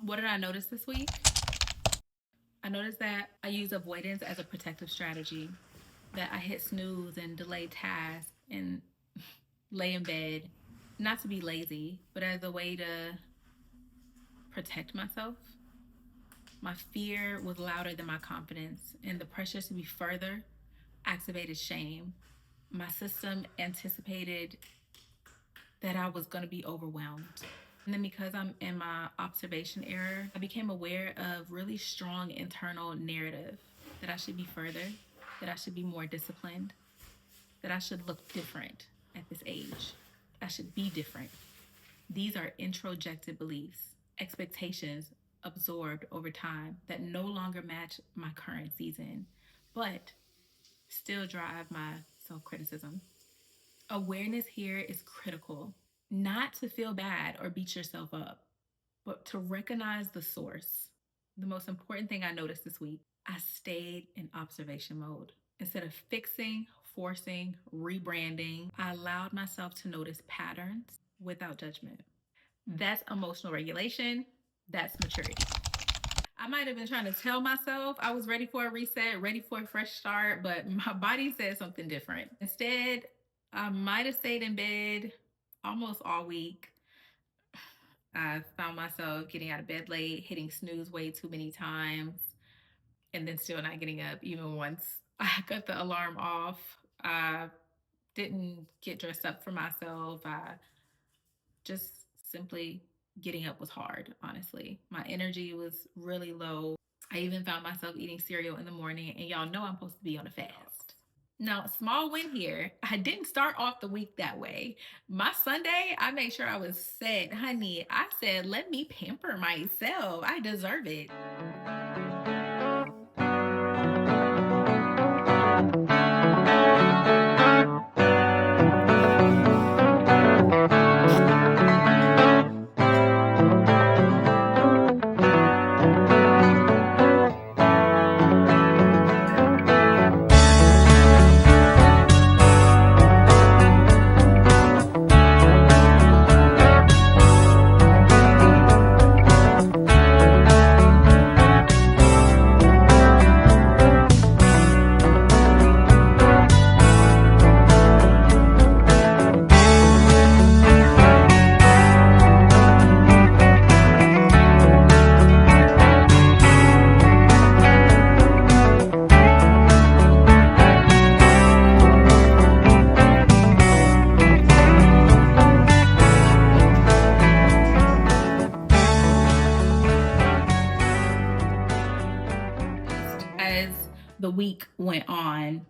What did I notice this week? I noticed that I use avoidance as a protective strategy, that I hit snooze and delay tasks and lay in bed, not to be lazy, but as a way to protect myself. My fear was louder than my confidence, and the pressure to be further activated shame. My system anticipated that I was going to be overwhelmed. And then because I'm in my observation era, I became aware of really strong internal narrative that I should be further, that I should be more disciplined, that I should look different at this age. I should be different. These are introjected beliefs, expectations absorbed over time that no longer match my current season, but still drive my self criticism. Awareness here is critical, not to feel bad or beat yourself up, but to recognize the source. The most important thing I noticed this week, I stayed in observation mode. Instead of fixing, forcing, rebranding, I allowed myself to notice patterns without judgment. That's emotional regulation. That's maturity. I might have been trying to tell myself I was ready for a reset, ready for a fresh start, but my body said something different. Instead, I might have stayed in bed almost all week. I found myself getting out of bed late, hitting snooze way too many times, and then still not getting up even once I got the alarm off. I didn't get dressed up for myself. I just simply getting up was hard, honestly. My energy was really low. I even found myself eating cereal in the morning, and y'all know I'm supposed to be on a fast. Now, small win here. I didn't start off the week that way. My Sunday, I made sure I was set. Honey, I said, let me pamper myself. I deserve it. As the week went on,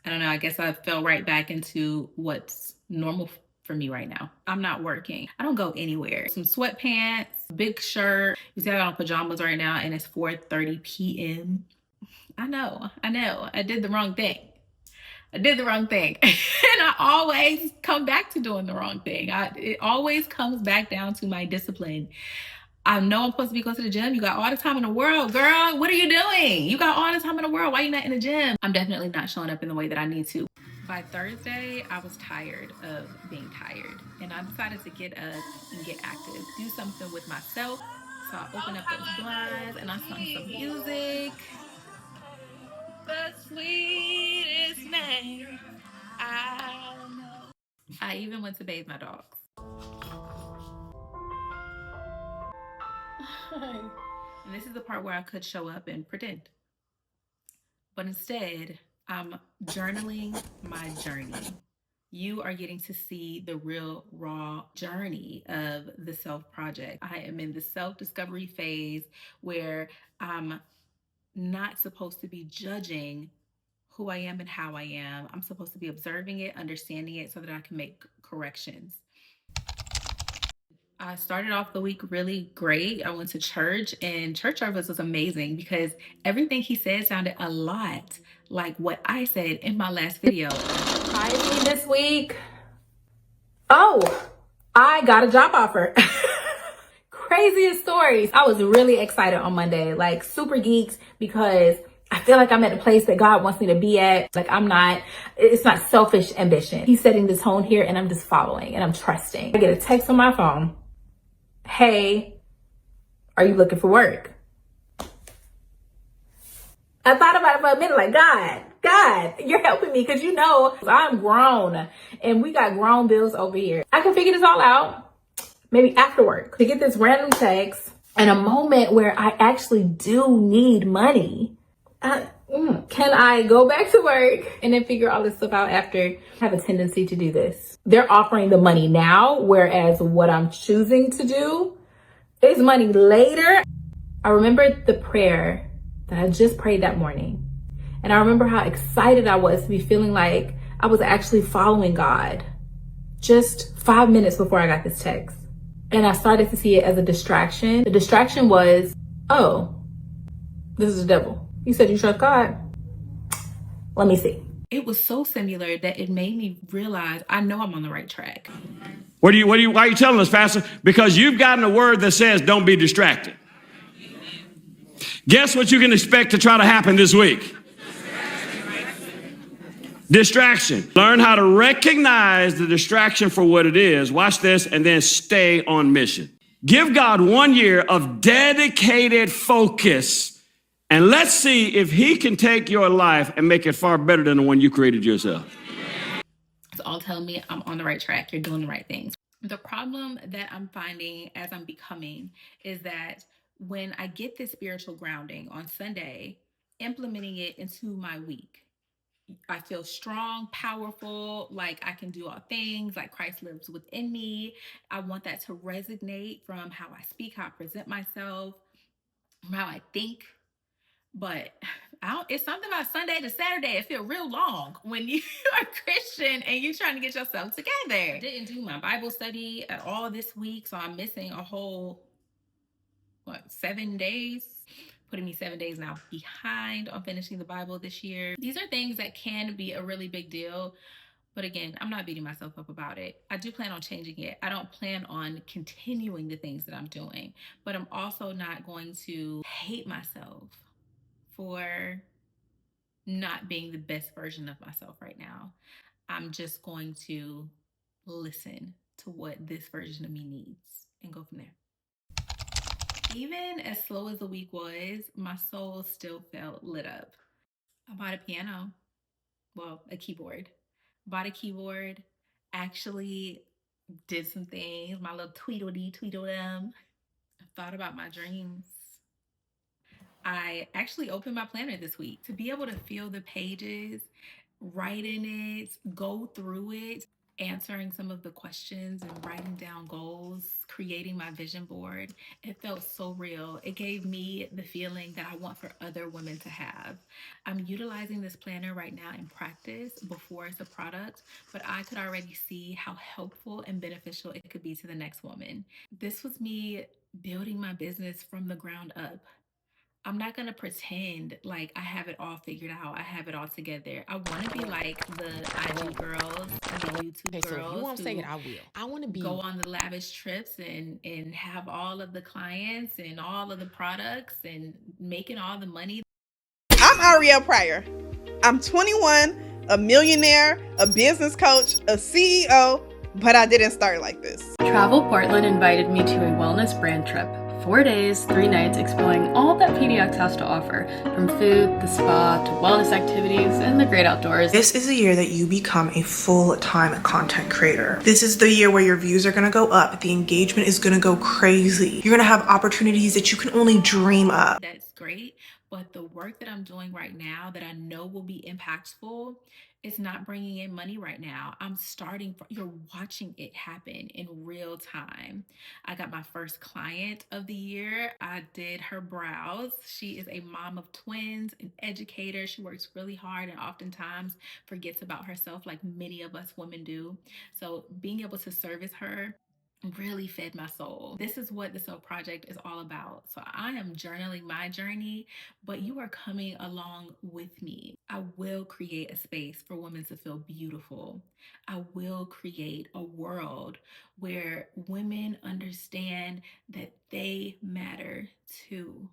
I don't know, I guess I fell right back into what's normal for me right now. I'm not working. I don't go anywhere. Some sweatpants, big shirt. You see, I got on pajamas right now and it's 4:30 p.m. I know. I did the wrong thing. And I always come back to doing the wrong thing. It always comes back down to my discipline. I know I'm supposed to be going to the gym. You got all the time in the world, girl. What are you doing? You got all the time in the world. Why are you not in the gym? I'm definitely not showing up in the way that I need to. By Thursday, I was tired of being tired. And I decided to get up and get active. Do something with myself. So I opened up those blinds and I sung some music. The sweetest name I know. I even went to bathe my dogs. And this is the part where I could show up and pretend. But instead, I'm journaling my journey. You are getting to see the real raw journey of the self project. I am in the self-discovery phase where I'm not supposed to be judging who I am and how I am. I'm supposed to be observing it, understanding it so that I can make corrections. I started off the week really great. I went to church and church service was amazing because everything he said sounded a lot like what I said in my last video. Surprised me this week. Oh, I got a job offer. Craziest stories. I was really excited on Monday, like super geeked because I feel like I'm at the place that God wants me to be at. Like it's not selfish ambition. He's setting the tone here and I'm just following and I'm trusting. I get a text on my phone. Hey, Are you looking for work? I thought about it for a minute, like, God, you're helping me because you know I'm grown and we got grown bills over here. I can figure this all out maybe after work to get this random text in a moment where I actually do need money. Can I go back to work and then figure all this stuff out after? I have a tendency to do this. They're offering the money now, whereas what I'm choosing to do is money later. I remember the prayer that I just prayed that morning. And I remember how excited I was to be feeling like I was actually following God just 5 minutes before I got this text. And I started to see it as a distraction. The distraction was, oh, this is the devil. You said you trust God. Let me see. It was so similar that it made me realize I know I'm on the right track. Why are you telling us, Pastor? Because you've gotten a word that says don't be distracted. Guess what you can expect to try to happen this week? Distraction. Learn how to recognize the distraction for what it is. Watch this, and then stay on mission. Give God 1 year of dedicated focus, and let's see if He can take your life and make it far better than the one you created yourself. It's all telling me I'm on the right track. You're doing the right things. The problem that I'm finding as I'm becoming is that when I get this spiritual grounding on Sunday, implementing it into my week, I feel strong, powerful, like I can do all things, like Christ lives within me. I want that to resonate from how I speak, how I present myself, from how I think. But it's something about Sunday to Saturday. It feels real long when you are Christian and you're trying to get yourself together. I didn't do my Bible study at all this week, so I'm missing a whole 7 days, putting me 7 days now behind on finishing the Bible this year. These are things that can be a really big deal. But again, I'm not beating myself up about it. I do plan on changing it. I don't plan on continuing the things that I'm doing, but I'm also not going to hate myself for not being the best version of myself right now. I'm just going to listen to what this version of me needs and go from there. Even as slow as the week was, my soul still felt lit up. I bought a piano, well, a keyboard. Bought a keyboard, actually did some things, my little tweedledee. I thought about my dreams. I actually opened my planner this week to be able to feel the pages, write in it, go through it, answering some of the questions and writing down goals, creating my vision board. It felt so real. It gave me the feeling that I want for other women to have. I'm utilizing this planner right now in practice before it's a product, but I could already see how helpful and beneficial it could be to the next woman. This was me building my business from the ground up. I'm not gonna pretend like I have it all figured out. I have it all together. I want to be like the IG girls and the YouTube girls who I want to be. go on the lavish trips and have all of the clients and all of the products and making all the money. I'm Ariel Pryor. I'm 21, a millionaire, a business coach, a CEO, but I didn't start like this. Travel Portland invited me to a wellness brand trip. 4 days, 3 nights, exploring all that PDX has to offer, from food, the spa, to wellness activities, and the great outdoors. This is the year that you become a full-time content creator. This is the year where your views are gonna go up, the engagement is gonna go crazy. You're gonna have opportunities that you can only dream of. That's great, but the work that I'm doing right now that I know will be impactful is not bringing in money right now. You're watching it happen in real time. I got my first client of the year. I did her brows. She is a mom of twins, an educator. She works really hard and oftentimes forgets about herself like many of us women do. So being able to service her really fed my soul. This is what the Soul Project is all about. So I am journaling my journey, but you are coming along with me. I will create a space for women to feel beautiful. I will create a world where women understand that they matter too,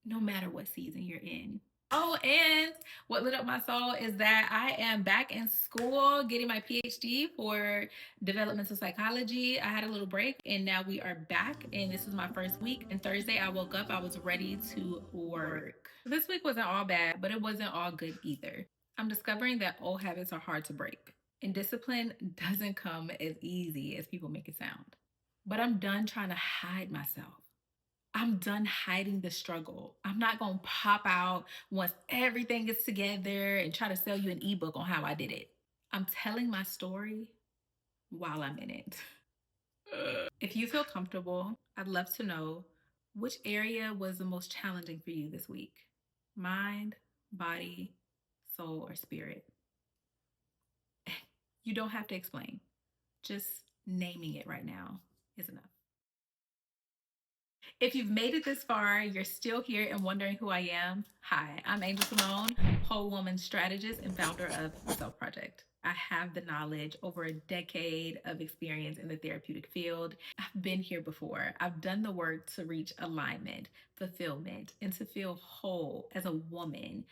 no matter what season you're in. Oh, and what lit up my soul is that I am back in school getting my PhD for developmental psychology. I had a little break and now we are back, and this is my first week. And Thursday I woke up, I was ready to work. This week wasn't all bad, but it wasn't all good either. I'm discovering that old habits are hard to break, and discipline doesn't come as easy as people make it sound. But I'm done trying to hide myself. I'm done hiding the struggle. I'm not going to pop out once everything gets together and try to sell you an ebook on how I did it. I'm telling my story while I'm in it. If you feel comfortable, I'd love to know, which area was the most challenging for you this week? Mind, body, soul, or spirit? You don't have to explain. Just naming it right now is enough. If you've made it this far, you're still here and wondering who I am. Hi, I'm Angel Simone, whole woman strategist and founder of the Self Project. I have the knowledge, over a decade of experience in the therapeutic field. I've been here before. I've done the work to reach alignment, fulfillment, and to feel whole as a woman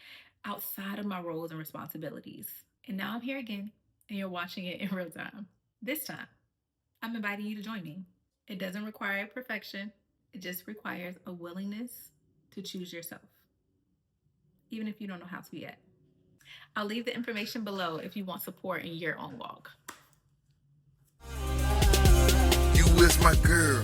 outside of my roles and responsibilities. And now I'm here again, and you're watching it in real time. This time, I'm inviting you to join me. It doesn't require perfection. It just requires a willingness to choose yourself, even if you don't know how to yet. I'll leave the information below if you want support in your own walk. You is my girl.